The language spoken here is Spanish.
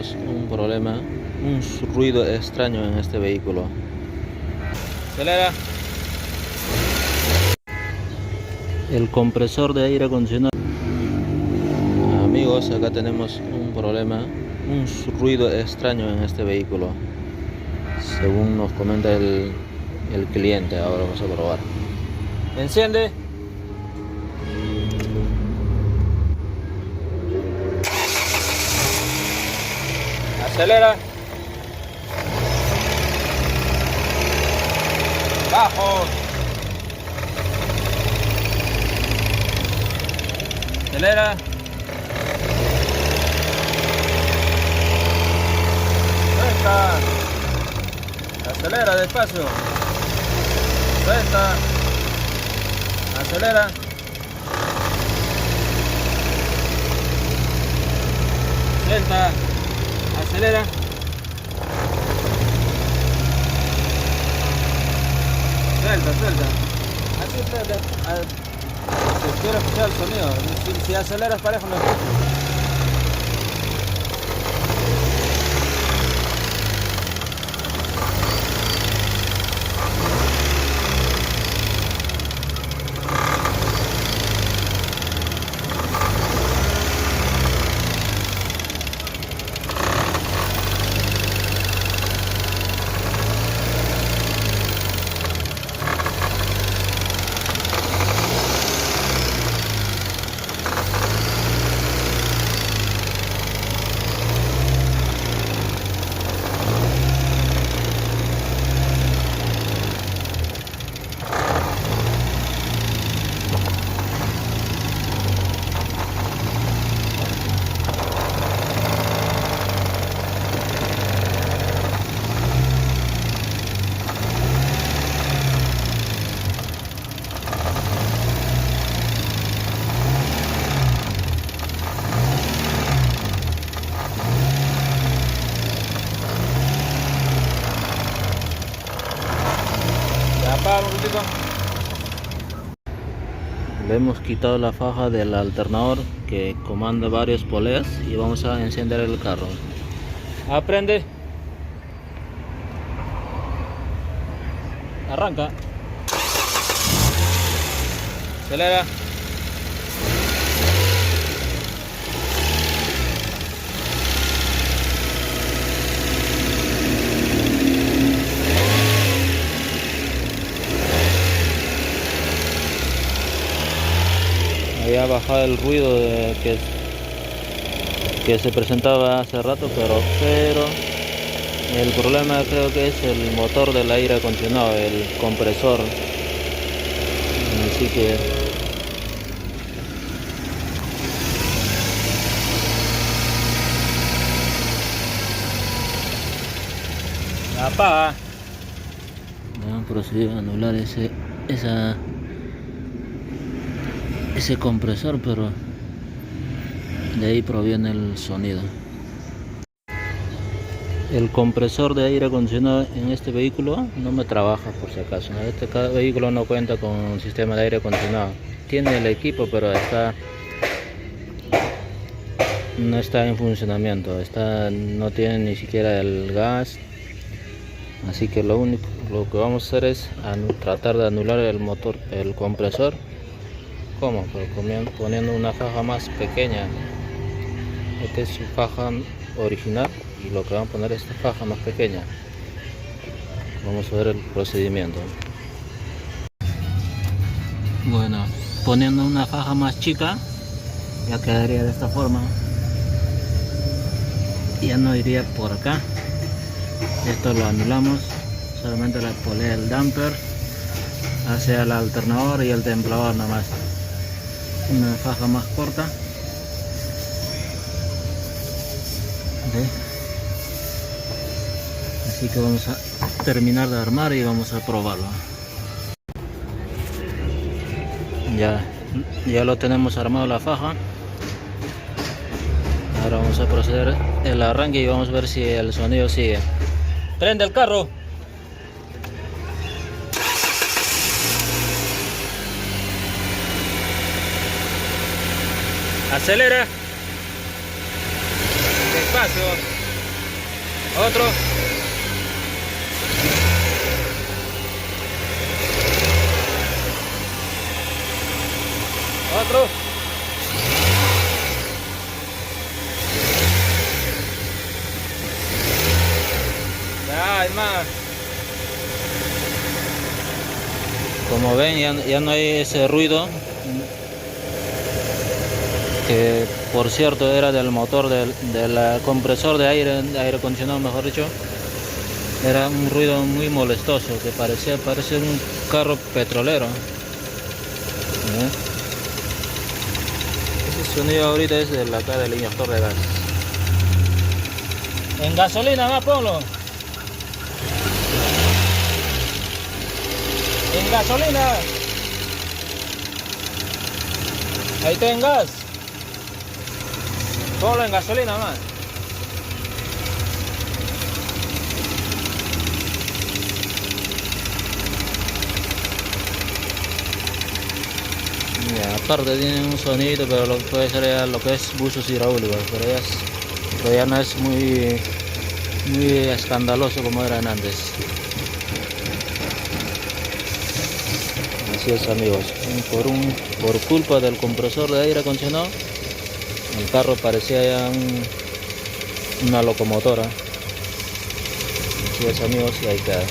tenemos un problema, un ruido extraño en este vehículo. Acelera. El compresor de aire acondicionado. Amigos, acá tenemos un problema, un ruido extraño en este vehículo, según nos comenta el cliente. Ahora vamos a probar. Enciende. Acelera. Bajo. Acelera. Suelta. Acelera despacio. Suelta. Acelera. Suelta. Acelera. Suelta. Así suelta. Quiero escuchar el sonido. Si aceleras parejo no escucho. Apaga un poquito. Le hemos quitado la faja del alternador que comanda varias poleas y vamos a encender el carro. Aprende. Arranca. Acelera. Había bajado el ruido que se presentaba hace rato, pero el problema creo que es el motor del aire acondicionado, el compresor. Así que apaga. Vamos a proceder a anular ese compresor, pero de ahí proviene el sonido. El compresor de aire acondicionado en este vehículo no me trabaja, por si acaso. Este vehículo no cuenta con un sistema de aire acondicionado. Tiene el equipo, pero no está en funcionamiento. No tiene ni siquiera el gas. Así que lo que vamos a hacer es tratar de anular el motor, el compresor. ¿Cómo? Pues poniendo una faja más pequeña. Esta es su faja original y lo que vamos a poner es esta faja más pequeña. Vamos a ver el procedimiento. Bueno, poniendo una faja más chica ya quedaría de esta forma. Ya no iría por acá. Esto lo anulamos. Solamente la polea del damper hacia el alternador y el templador nada más. Una faja más corta. ¿Ve? Así que vamos a terminar de armar y vamos a probarlo. Ya lo tenemos armado la faja. Ahora vamos a proceder el arranque y vamos a ver si el sonido sigue. Prende el carro. Acelera. Despacio. Otro. Otro. Ya, hay más. Como ven, ya no hay ese ruido, que por cierto era del motor del compresor de aire acondicionado, mejor dicho. Era un ruido muy molestoso que parecía un carro petrolero. Ese sonido ahorita es de acá del inyector de gas. En gasolina más, ponlo. En gasolina. Ahí está en gas. Ponlo en gasolina más. Ya, aparte tiene un sonido, pero lo puede ser ya lo que es buses hidráulicos, pero ya no es muy escandaloso como eran antes. Así es, amigos, por culpa del compresor de aire acondicionado, el carro parecía ya una locomotora. Así es, amigos, y ahí queda.